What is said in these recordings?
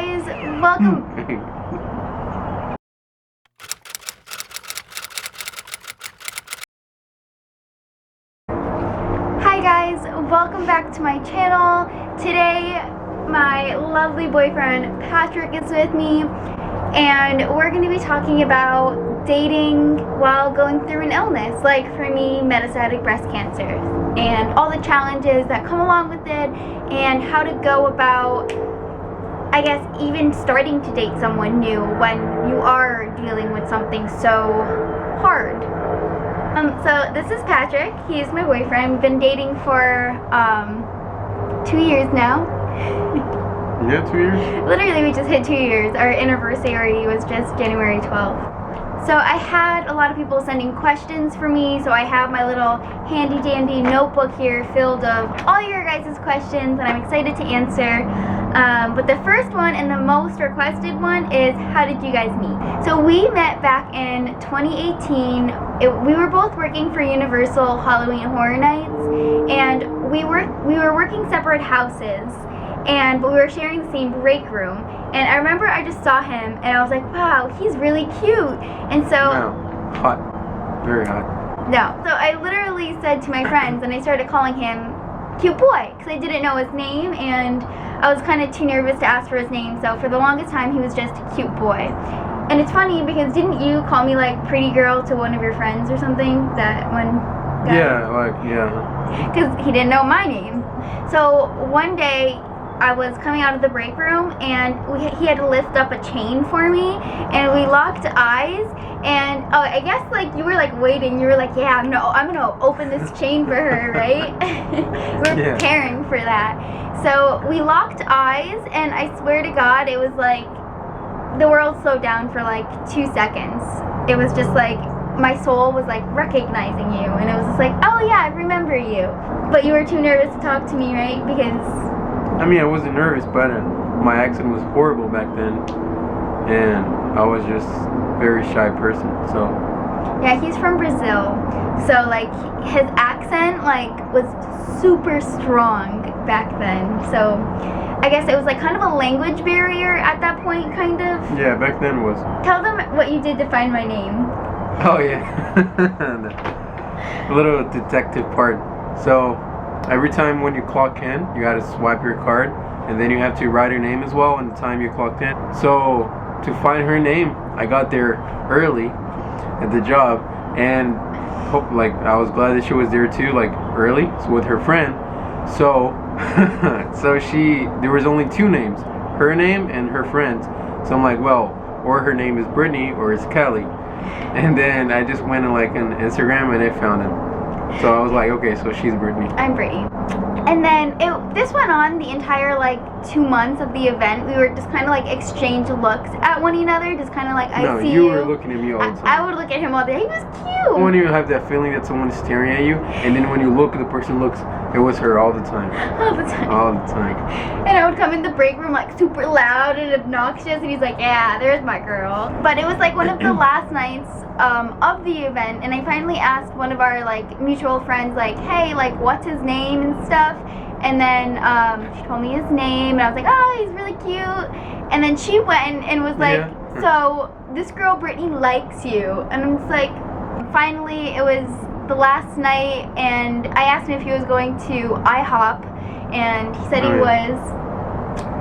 guys, welcome. Hi guys, welcome back to my channel. Today, my lovely boyfriend Patrick is with me, and we're going to be talking about dating while going through an illness, like for me, metastatic breast cancer, and all the challenges that come along with it, and how to go about, I guess, even starting to date someone new when you are dealing with something so hard. So this is Patrick. He's my boyfriend. We've been dating for 2 years now. Yeah, 2 years? Literally, we just hit 2 years. Our anniversary was just January 12th. So I had a lot of people sending questions for me, so I have my little handy dandy notebook here filled of all your guys' questions that I'm excited to answer. But the first one and the most requested one is, how did you guys meet? So we met back in 2018. We were both working for Universal Halloween Horror Nights, and we were working separate houses, but we were sharing the same break room. And I remember I just saw him and I was like, wow, he's really cute. And so no, hot, very hot. No, so I literally said to my friends, and I started calling him cute boy, because I didn't know his name and I was kind of too nervous to ask for his name. So for the longest time he was just cute boy. And it's funny because didn't you call me like pretty girl to one of your friends or something? That one guy? Yeah. Because he didn't know my name. So one day I was coming out of the break room and he had to lift up a chain for me, and we locked eyes, and oh, I guess like you were like waiting, you were like, yeah, I'm gonna open this chain for her, right? We're preparing for that. So we locked eyes, and I swear to God, it was like the world slowed down for like 2 seconds. It was just like my soul was like recognizing you, and it was just like, oh yeah, I remember you. But you were too nervous to talk to me, right? Because I mean, I wasn't nervous, but my accent was horrible back then, and I was just a very shy person, so. Yeah, he's from Brazil, so like his accent like was super strong back then, so I guess it was like kind of a language barrier at that point, kind of. Yeah, back then it was. Tell them what you did to find my name. Oh yeah, the little detective part. So every time when you clock in, you gotta swipe your card, and then you have to write her name as well and the time you clocked in. So to find her name, I got there early at the job, and I was glad that she was there too, like early, so with her friend. So there was only 2 names, her name and her friend's. So I'm like, well, or her name is Brittany or it's Kelly. And then I just went on Instagram and I found him. So I was like, okay, so she's Brittany. I'm Brittany. And then this went on the entire 2 months of the event. We were just kind of like exchange looks at one another, just kind of like, I see you. No, you were looking at me all the time. I would look at him all day. He was cute. When you have that feeling that someone is staring at you, and then when you look, the person looks, it was her all the time. All the time. All the time. And I would come in the break room like super loud and obnoxious, and he's like, yeah, there's my girl. But it was like one of the last nights of the event, and I finally asked one of our mutual friends, like, hey, what's his name and stuff. And then she told me his name, and I was like, oh, he's really cute. And then she went and was like, so this girl Brittany likes you. And I'm just like, finally it was the last night, and I asked him if he was going to IHOP, and he said he was.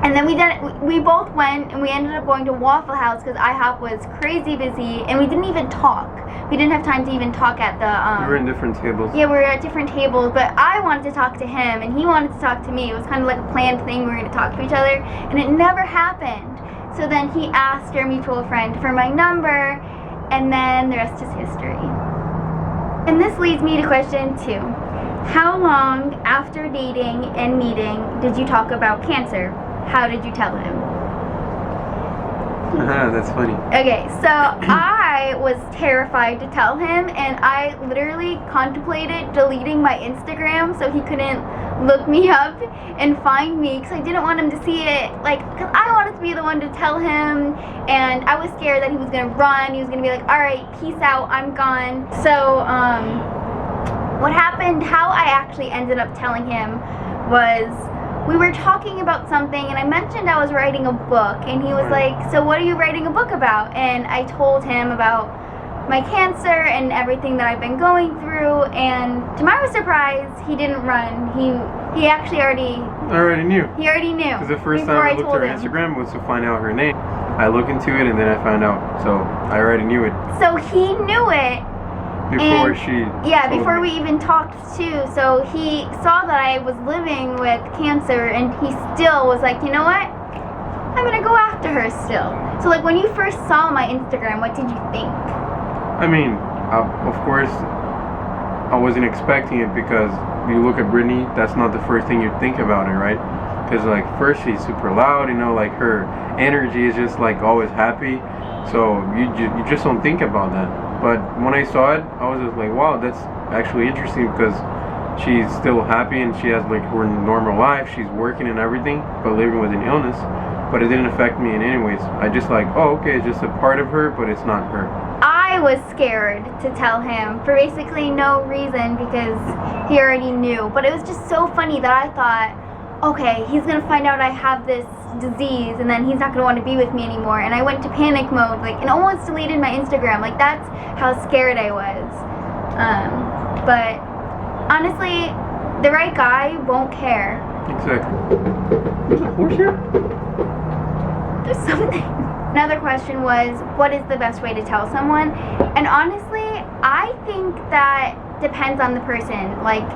And then we both went, and we ended up going to Waffle House because IHOP was crazy busy, and we didn't even talk. We didn't have time to even talk at the we were in different tables. Yeah, we were at different tables, but I wanted to talk to him and he wanted to talk to me. It was kind of like a planned thing. We were going to talk to each other, and it never happened. So then he asked our mutual friend for my number, and then the rest is history. And this leads me to question 2. How long after dating and meeting did you talk about cancer? How did you tell him? That's funny. Okay, so I was terrified to tell him, and I literally contemplated deleting my Instagram so he couldn't look me up and find me, because I didn't want him to see it, because I wanted to be the one to tell him, and I was scared that he was going to run. He was going to be like, alright, peace out, I'm gone. So, what happened, how I actually ended up telling him was, we were talking about something, and I mentioned I was writing a book, and he was like, so what are you writing a book about? And I told him about my cancer and everything that I've been going through, and to my surprise, he didn't run. He actually already knew. He already knew. Because the first time I looked at her Instagram was to find out her name. I looked into it and then I found out. So I already knew it. So he knew it. Before before we even talked too. So he saw that I was living with cancer, and he still was like, you know what? I'm gonna go after her still. So like when you first saw my Instagram, what did you think? I mean, of course, I wasn't expecting it because you look at Brittany, that's not the first thing you think about her, right? Because like first she's super loud, you know, like her energy is just like always happy. So you just don't think about that. But when I saw it, I was just like, wow, that's actually interesting because she's still happy and she has like her normal life. She's working and everything, but living with an illness. But it didn't affect me in any ways. I just like, oh, okay, it's just a part of her, but it's not her. I was scared to tell him for basically no reason because he already knew. But it was just so funny that I thought, okay, he's gonna find out I have this disease and then he's not gonna want to be with me anymore. And I went to panic mode, like, and almost deleted my Instagram. Like, that's how scared I was. But honestly, the right guy won't care. Exactly. There's a horse here? There's something. Another question was, what is the best way to tell someone? And honestly, I think that depends on the person. Like,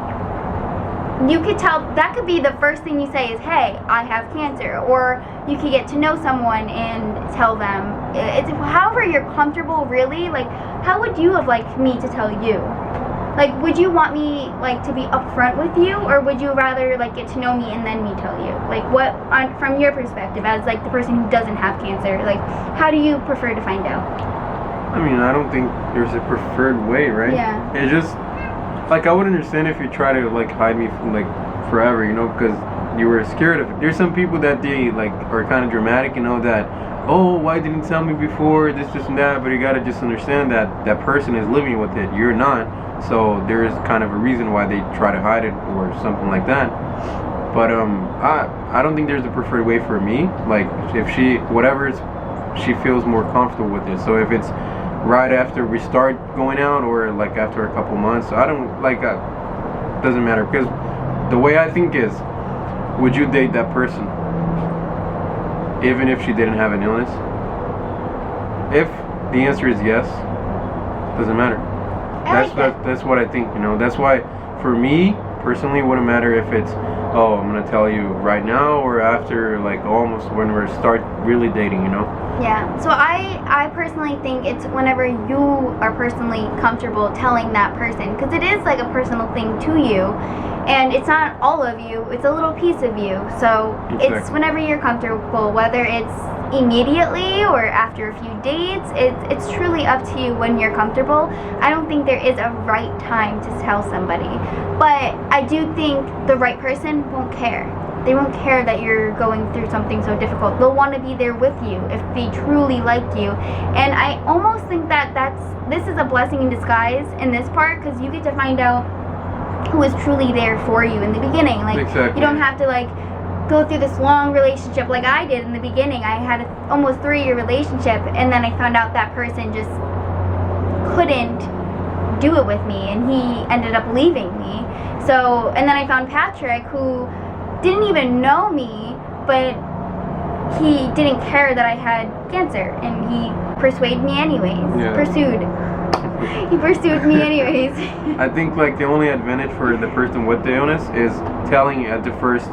you could tell, that could be the first thing you say is, hey, I have cancer. Or you could get to know someone and tell them. It's however you're comfortable, really. Like, how would you have liked me to tell you? Like, would you want me, like, to be upfront with you? Or would you rather, like, get to know me and then me tell you? Like, what, from your perspective, as, like, the person who doesn't have cancer, like, how do you prefer to find out? I mean, I don't think there's a preferred way, right? Yeah. It's just, like, I would understand if you try to, like, hide me from, like, forever, you know, because you were scared of it. There's some people that they, like, are kind of dramatic, you know, that, oh, why didn't you tell me before, this and that, but you gotta just understand that that person is living with it, you're not, so there is kind of a reason why they try to hide it or something like that. But, I don't think there's a preferred way for me, like, if she feels more comfortable with it, so if it's right after we start going out or like after a couple months, I don't like doesn't matter, because the way I think is, would you date that person even if she didn't have an illness? If the answer is yes, doesn't matter. That's what I think, you know. That's why for me personally, it wouldn't matter if it's, oh, I'm gonna tell you right now or after, like, almost when we start really dating, you know. Yeah, so I personally think it's whenever you are personally comfortable telling that person, because it is like a personal thing to you, and it's not all of you, it's a little piece of you. So Exactly. It's whenever you're comfortable, whether it's immediately or after a few dates, it's truly up to you when you're comfortable. I don't think there is a right time to tell somebody, but I do think the right person won't care. They won't care that you're going through something so difficult. They'll want to be there with you if they truly like you. And I almost think that this is a blessing in disguise in this part, because you get to find out who is truly there for you in the beginning. Like, Exactly. You don't have to, like, go through this long relationship like I did in the beginning. I had an almost 3-year relationship, and then I found out that person just couldn't do it with me, and he ended up leaving me. So, and then I found Patrick, who didn't even know me, but he didn't care that I had cancer, and he persuaded me anyways. Yeah. He pursued me anyways. I think, like, the only advantage for the person with the illness is telling at the first,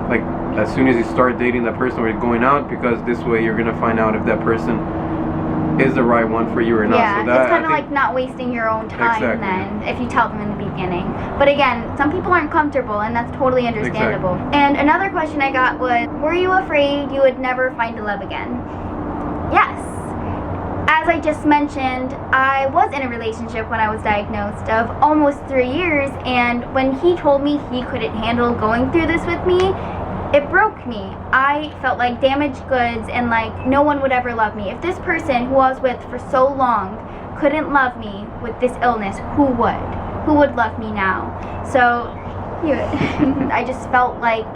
like, as soon as you start dating that person or going out, because this way you're gonna find out if that person is the right one for you or not. Yeah, so that, it's kind of like not wasting your own time. Exactly. Then if you tell them in the beginning. But again, some people aren't comfortable, and that's totally understandable. Exactly. And another question I got was, were you afraid you would never find a love again? Yes. As I just mentioned, I was in a relationship when I was diagnosed of almost 3 years, and when he told me he couldn't handle going through this with me, it broke me. I felt like damaged goods, and like no one would ever love me. If this person who I was with for so long couldn't love me with this illness, who would? Who would love me now? So I just felt like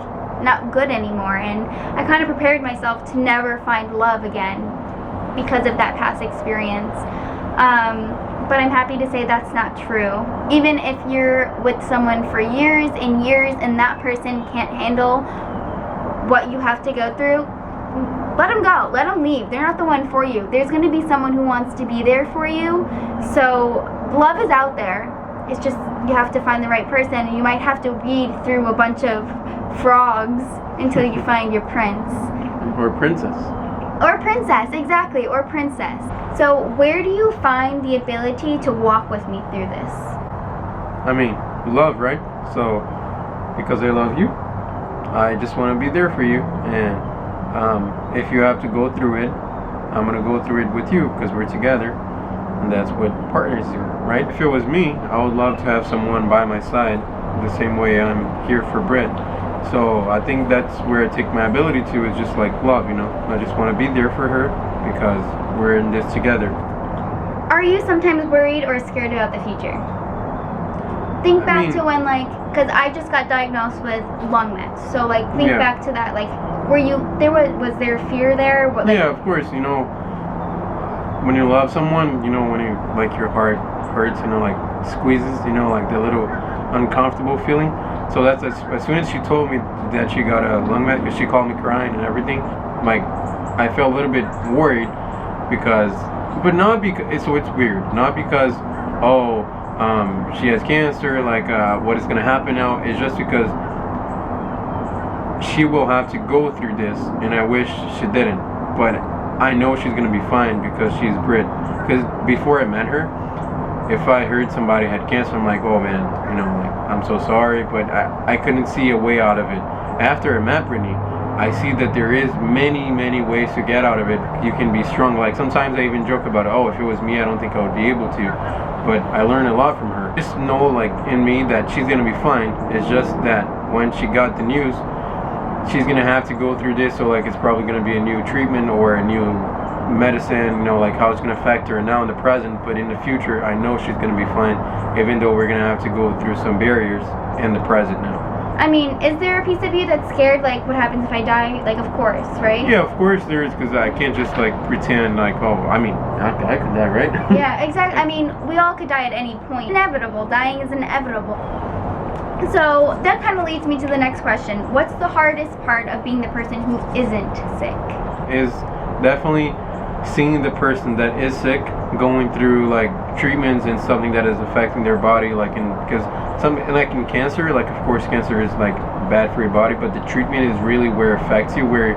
not good anymore, and I kind of prepared myself to never find love again because of that past experience. But I'm happy to say that's not true. Even if you're with someone for years and years and that person can't handle what you have to go through, let them go, let them leave. They're not the one for you. There's going to be someone who wants to be there for you. So love is out there. It's just you have to find the right person, and you might have to weed through a bunch of frogs until you find your prince. Or princess. Or princess, exactly, or princess. So where do you find the ability to walk with me through this? I mean, love, right? So, because I love you, I just want to be there for you. And if you have to go through it, I'm going to go through it with you because we're together. And that's what partners do, right? If it was me, I would love to have someone by my side the same way I'm here for Britt. So I think that's where I take my ability to, is just like love, you know. I just want to be there for her because we're in this together. Are you sometimes worried or scared about the future? Think back to when, like, because I just got diagnosed with lung mets. So, like, think back to that. Like, was there fear there? What, like, yeah, of course. You know, when you love someone, you know, when you, like, your heart hurts, you know, like, squeezes, you know, like the little uncomfortable feeling. So that's as soon as she told me that she got a lung met, because she called me crying and everything, like, I felt a little bit worried because, but not because, so it's weird, not because, she has cancer, like, what is going to happen now. It's just because she will have to go through this, and I wish she didn't, but I know she's going to be fine because she's Brit. Because before I met her, if I heard somebody had cancer, I'm like, oh man, you know, like, I'm so sorry, but I couldn't see a way out of it. After I met Brittany, I see that there is many ways to get out of it. You can be strong. Like, sometimes I even joke about it. Oh, if it was me, I don't think I would be able to. But I learned a lot from her. Just know, like, in me that she's gonna be fine. It's just that when she got the news, she's gonna have to go through this. So, like, it's probably gonna be a new treatment or a new medicine, you know, like how it's going to affect her now in the present, but in the future I know she's going to be fine, even though we're going to have to go through some barriers in the present now. I mean, is there a piece of you that's scared, like, what happens if I die? Like, of course, right? Yeah, of course there is, because I can't just, like, pretend like, oh, I mean, I could die, right? Yeah, exactly. I mean, we all could die at any point. Inevitable. Dying is inevitable. So that kind of leads me to the next question. What's the hardest part of being the person who isn't sick? Is definitely seeing the person that is sick going through, like, treatments and something that is affecting their body, like, because like in cancer, like, of course cancer is, like, bad for your body, but the treatment is really where it affects you, where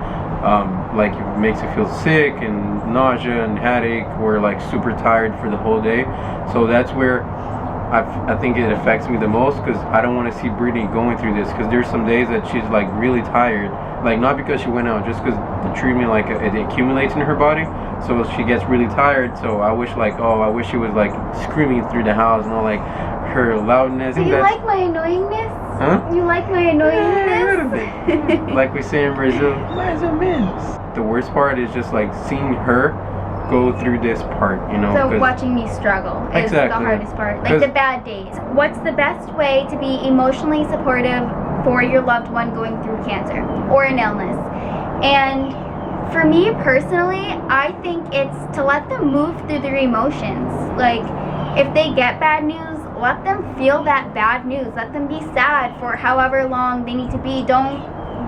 like, it makes you feel sick and nausea and headache, or like super tired for the whole day. So that's where I think it affects me the most, because I don't want to see Brittany going through this, because there's some days that she's, like, really tired, like, not because she went out, just because the treatment, like, it accumulates in her body, so she gets really tired. So I wish, like, I wish she was, like, screaming through the house, you know, like, her loudness. Do you like my annoyingness? Huh? You like my annoyingness? Yeah, a little bit. Like we say in Brazil, mais ou menos. The worst part is just, like, seeing her go through this part, you know. So watching me struggle is the hardest part. Like, the bad days. What's the best way to be emotionally supportive for your loved one going through cancer or an illness? And for me personally, I think it's to let them move through their emotions. Like, if they get bad news, let them feel that bad news. Let them be sad for however long they need to be. Don't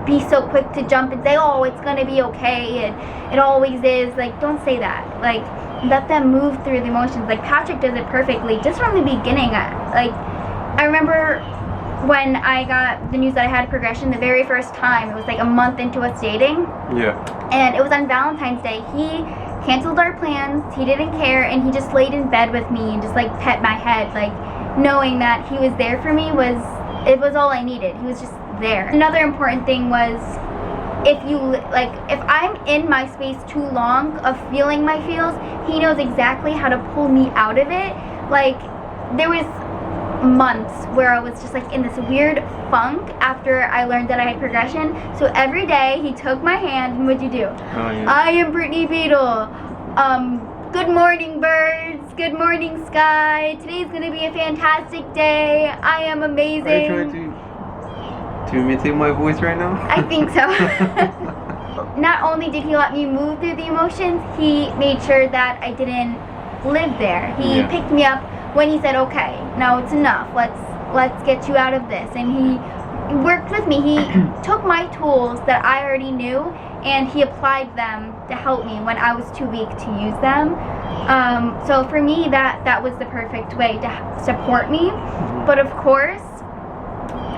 be so quick to jump and say, oh, it's gonna be okay, and it always is. Like, don't say that. Like, let them move through the emotions. Like, Patrick does it perfectly just from the beginning. I remember when I got the news that I had progression the very first time. It was like a month into us dating. Yeah. And it was on Valentine's Day. He canceled our plans. He didn't care, and he just laid in bed with me and just, like, pet my head. Like, knowing that he was there for me was all I needed. He was just there. Another important thing was, if I'm in my space too long of feeling my feels, he knows exactly how to pull me out of it. Like, there was months where I was just, like, in this weird funk after I learned that I had progression. So every day he took my hand, and what'd you do? Oh, yeah. I am Brittany Beadle. Good morning, birds. Good morning, sky. Today's gonna be a fantastic day. I am amazing. Are you trying to to imitate my voice right now? I think so. Not only did he let me move through the emotions, he made sure that I didn't live there. He picked me up when he said, okay, now it's enough. Let's get you out of this. And he worked with me. He took my tools that I already knew and he applied them to help me when I was too weak to use them. So for me, that was the perfect way to support me. But of course,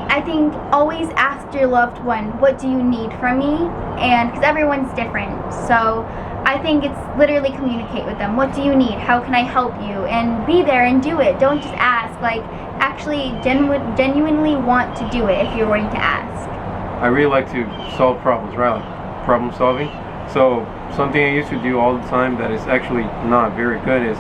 I think always ask your loved one, what do you need from me? And because everyone's different. So I think it's literally communicate with them. What do you need? How can I help you? And be there and do it. Don't just ask. Like, actually genuinely want to do it if you're going to ask. I really like to solve problems, right? Like problem solving. So something I used to do all the time that is actually not very good is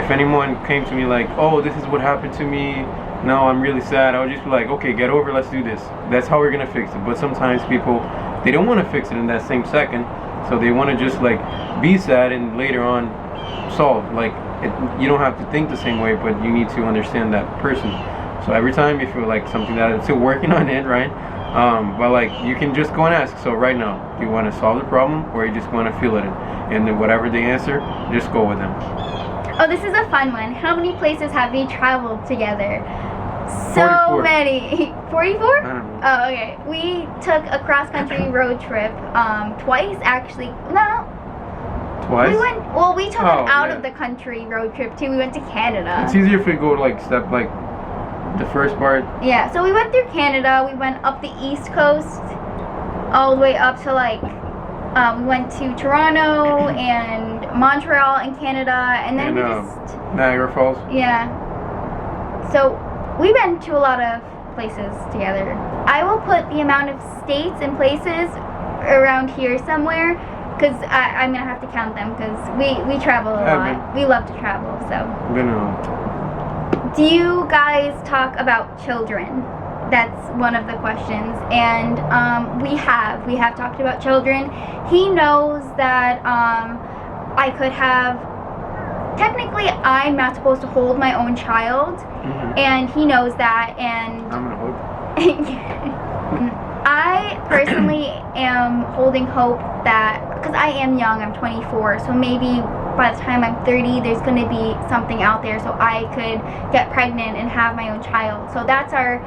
if anyone came to me like, oh, this is what happened to me, no, I'm really sad, I would just be like, okay, get over it, let's do this. That's how we're gonna fix it. But sometimes people, they don't want to fix it in that same second, so they want to just like be sad and later on solve. Like you don't have to think the same way, but you need to understand that person. So every time you feel like something that I'm still working on it, right? But like you can just go and ask. So right now, do you want to solve the problem or you just want to feel it? And then whatever they answer, just go with them. Oh, this is a fun one. How many places have we traveled together? So 44. many. 44? I don't know. Oh, okay. We took a cross-country road trip twice, actually. No. Twice? We took an out-of-the-country road trip, too. We went to Canada. It's easier if we go to like step like the first part. Yeah, so we went through Canada. We went up the East Coast, all the way up to like, we went to Toronto and Montreal in Canada, and then we just... Niagara Falls. Yeah. So we went to a lot of places together. I will put the amount of states and places around here somewhere, because I'm going to have to count them, because we travel a lot. We love to travel, so... Do you guys talk about children? That's one of the questions, and we have talked about children. He knows that I could have, technically I'm not supposed to hold my own child, and he knows that, and I'm gonna hold. I personally am holding hope that, because I am young, I'm 24, so maybe by the time I'm 30, there's going to be something out there so I could get pregnant and have my own child. So that's our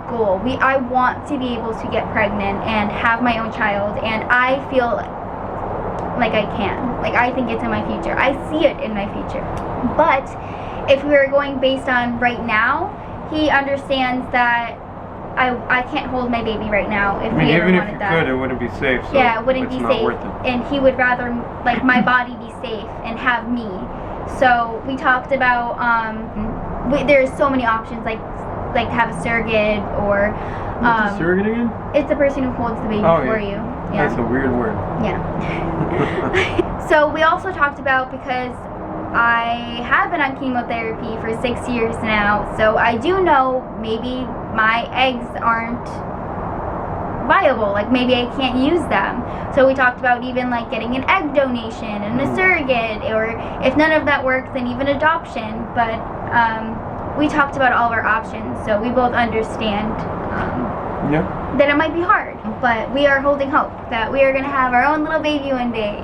goal. I want to be able to get pregnant and have my own child, and I feel like I can. Like, I think it's in my future. I see it in my future. But if we were going based on right now, he understands that I can't hold my baby right now. If we ever even if wanted you that. could, it wouldn't be safe. So yeah, it wouldn't it's be not safe. worth it. And he would rather like my body be safe and have me. So we talked about there's so many options, like to have a surrogate or What's a surrogate again? it's the person who holds the baby for you. Yeah. That's a weird word. Yeah. So we also talked about, because I have been on chemotherapy for 6 years now, so I do know maybe my eggs aren't viable, like maybe I can't use them. So we talked about even like getting an egg donation and a surrogate, or if none of that works, then even adoption. But we talked about all of our options, so we both understand that it might be hard, but we are holding hope that we are going to have our own little baby one day.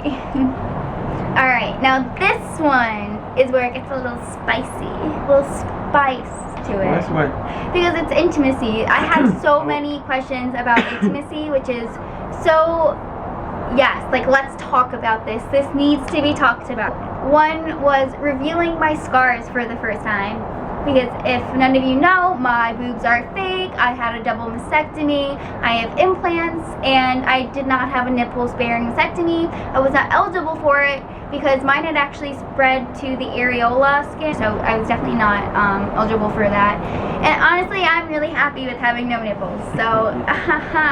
Alright, now this one is where it gets a little spicy, a little spice to it. That's why. Because it's intimacy. I have so many questions about intimacy, which is so, yes, like let's talk about this. This needs to be talked about. One was revealing my scars for the first time. Because if none of you know, my boobs are fake. I had a double mastectomy. I have implants, and I did not have a nipple-sparing mastectomy. I was not eligible for it because mine had actually spread to the areola skin, so I was definitely not eligible for that. And honestly, I'm really happy with having no nipples. So,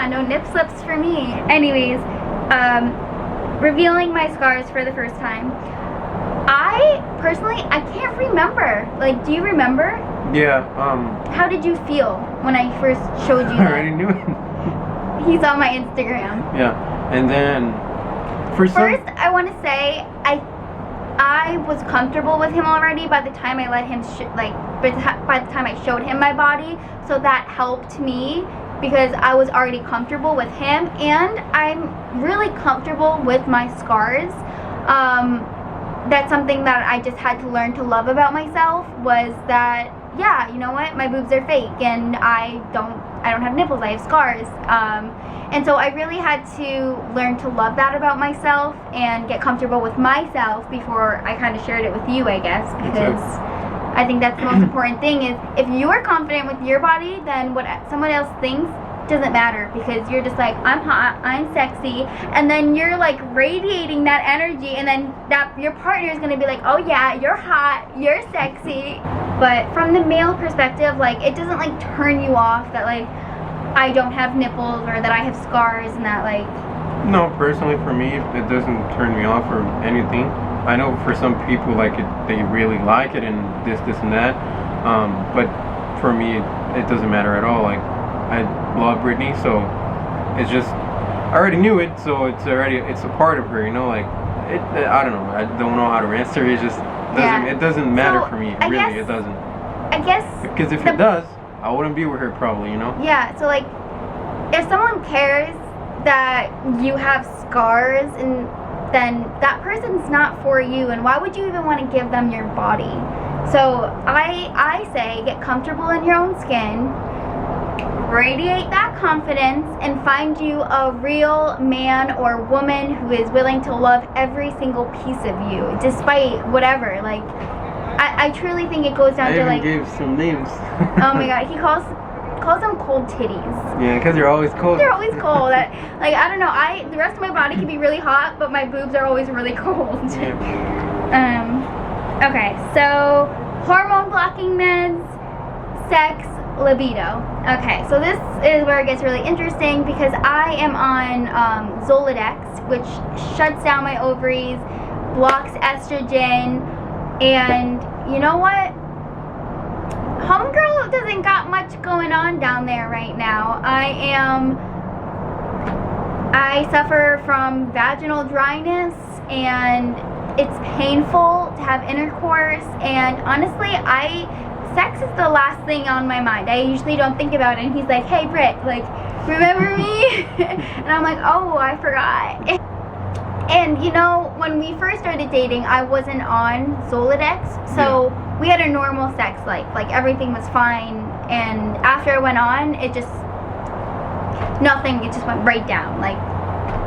no nip slips for me. Anyways, revealing my scars for the first time. I can't remember. Like, do you remember? Yeah, How did you feel when I first showed you that? I already knew it. He's on my Instagram. Yeah, and then First, I want to say, I was comfortable with him already by the time I let him, by the time I showed him my body, so that helped me because I was already comfortable with him, and I'm really comfortable with my scars. That's something that I just had to learn to love about myself, was that, yeah, you know what, my boobs are fake, and I don't have nipples, I have scars. And so I really had to learn to love that about myself and get comfortable with myself before I kind of shared it with you, I guess, because I think that's the most important thing, is if you are confident with your body, then what someone else thinks doesn't matter, because you're just like, I'm hot, I'm sexy, and then you're like radiating that energy, and then that your partner is going to be like, oh yeah, you're hot, you're sexy. But from the male perspective, like, it doesn't like turn you off that like I don't have nipples or that I have scars, and that like... No, personally for me, it doesn't turn me off or anything. I know for some people, like, they really like it and this and that, but for me it doesn't matter at all. Like, I love Britney, so it's just, I already knew it, so it's a part of her, you know. Like, I don't know, I don't know how to answer. It just doesn't, it doesn't matter for me, really. It doesn't. I guess because if it does, I wouldn't be with her probably, you know? Yeah, so like, if someone cares that you have scars, and then that person's not for you, and why would you even want to give them your body? So I say, get comfortable in your own skin, radiate that confidence, and find you a real man or woman who is willing to love every single piece of you, despite whatever. Like, I truly think it goes down to like... I even gave some names. Oh my god, he calls them cold titties. Yeah, because they're always cold. They're always cold. Like, I don't know, the rest of my body can be really hot, but my boobs are always really cold. Yeah. Okay, so hormone blocking meds, sex, libido. Okay, so this is where it gets really interesting, because I am on Zoladex, which shuts down my ovaries, blocks estrogen, and you know what? Homegirl doesn't got much going on down there right now. I suffer from vaginal dryness, and it's painful to have intercourse, and honestly, sex is the last thing on my mind. I usually don't think about it, and he's like, hey Britt, like, remember me? And I'm like, oh, I forgot. And you know, when we first started dating, I wasn't on Zoladex, so we had a normal sex life. Like, everything was fine, and after I went on, it just went right down. Like,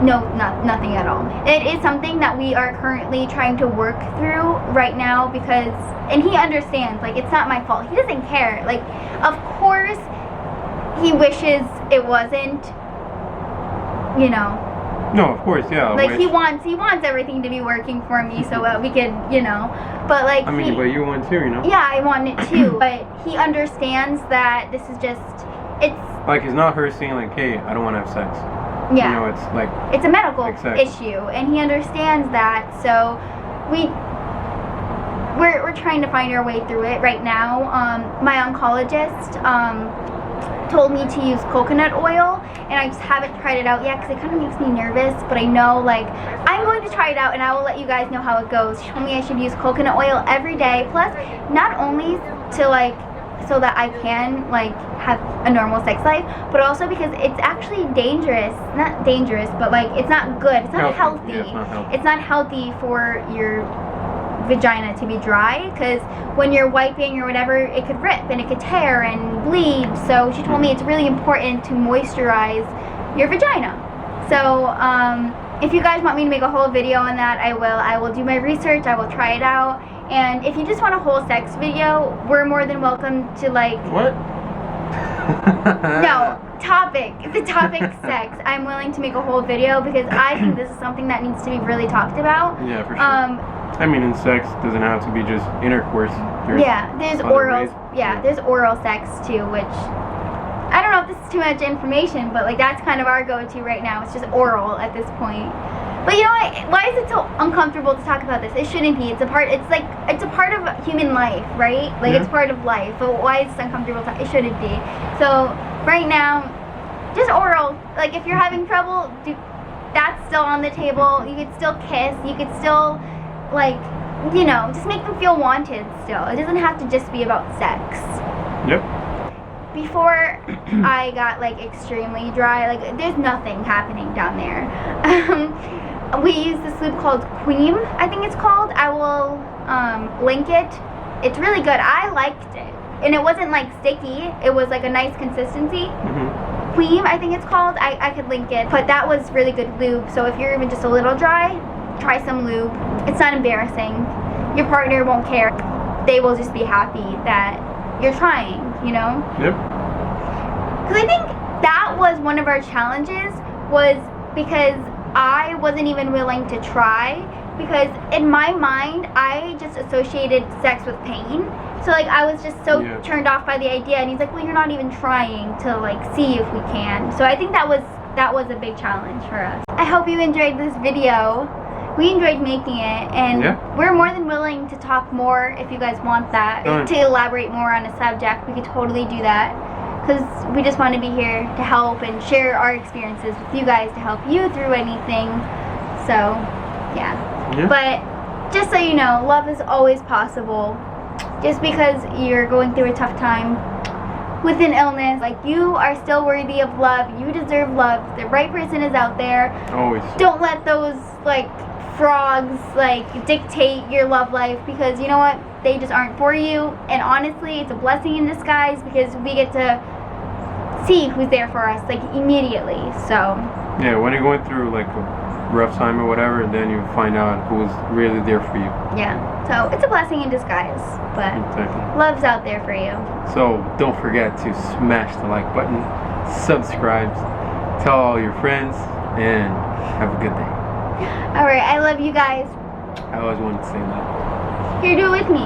nothing at all. It is something that we are currently trying to work through right now, because, and he understands, like, it's not my fault. He doesn't care. Like, of course, he wishes it wasn't, you know. No, of course, yeah. Like, he wants everything to be working for me so that we could, you know. But like, I mean, but you want too, you know. Yeah, I want it too. But he understands that this is just, it's like, it's not her saying like, hey, I don't want to have sex. Yeah. You know, it's like, it's a medical issue, and he understands that. So we're trying to find our way through it right now. My oncologist told me to use coconut oil, and I just haven't tried it out yet because it kind of makes me nervous, but I know, like, I'm going to try it out, and I will let you guys know how it goes. She told me I should use coconut oil every day, plus not only to, like, so that I can, like, have a normal sex life, but also because it's actually dangerous. Not dangerous, but, like, it's not good. It's not healthy. Yeah, it's not healthy. It's not healthy for your vagina to be dry, because when you're wiping or whatever, it could rip and it could tear and bleed. So she told me it's really important to moisturize your vagina. So if you guys want me to make a whole video on that, I will do my research, I will try it out. And if you just want a whole sex video, we're more than welcome to, like... What? No, the topic sex. I'm willing to make a whole video, because I think this is something that needs to be really talked about. Yeah, for sure. I mean, in sex doesn't have to be just intercourse. There's oral. There's oral sex too, which I don't know if this is too much information, but like, that's kind of our go-to right now. It's just oral at this point. But you know what? Why is it so uncomfortable to talk about this? It shouldn't be. It's a part of human life, right? Like, it's part of life. But why is it uncomfortable? It shouldn't be. So right now, just oral. Like, if you're having trouble, that's still on the table. You could still kiss. You could still, like, you know, just make them feel wanted still. It doesn't have to just be about sex. Yep. before I got like extremely dry, like there's nothing happening down there. We use this lube called Queen, I think it's called. I will link it. It's really good. I liked it. And it wasn't like sticky. It was like a nice consistency. Queen, I think it's called. I could link it. But that was really good lube. So if you're even just a little dry, try some lube. It's not embarrassing. Your partner won't care. They will just be happy that you're trying, you know? Yep. Because I think that was one of our challenges, was because I wasn't even willing to try, because in my mind I just associated sex with pain. So like I was just so turned off by the idea, and he's like, well, you're not even trying to like see if we can. So I think that was a big challenge for us. I hope you enjoyed this video. We enjoyed making it, and we're more than willing to talk more if you guys want that, to elaborate more on a subject. We could totally do that, because we just want to be here to help and share our experiences with you guys to help you through anything. So yeah. But just so you know, love is always possible. Just because you're going through a tough time with an illness, like, you are still worthy of love. You deserve love. The right person is out there. Always. Don't let those like frogs like dictate your love life, because you know what, they just aren't for you. And honestly, it's a blessing in disguise, because we get to see who's there for us like immediately. So yeah, when you're going through like a rough time or whatever, then you find out who's really there for you. Yeah, so it's a blessing in disguise, but love's out there for you. So don't forget to smash the like button, subscribe, tell all your friends, and have a good day. Alright, I love you guys. I always wanted to say that. Here, do it with me.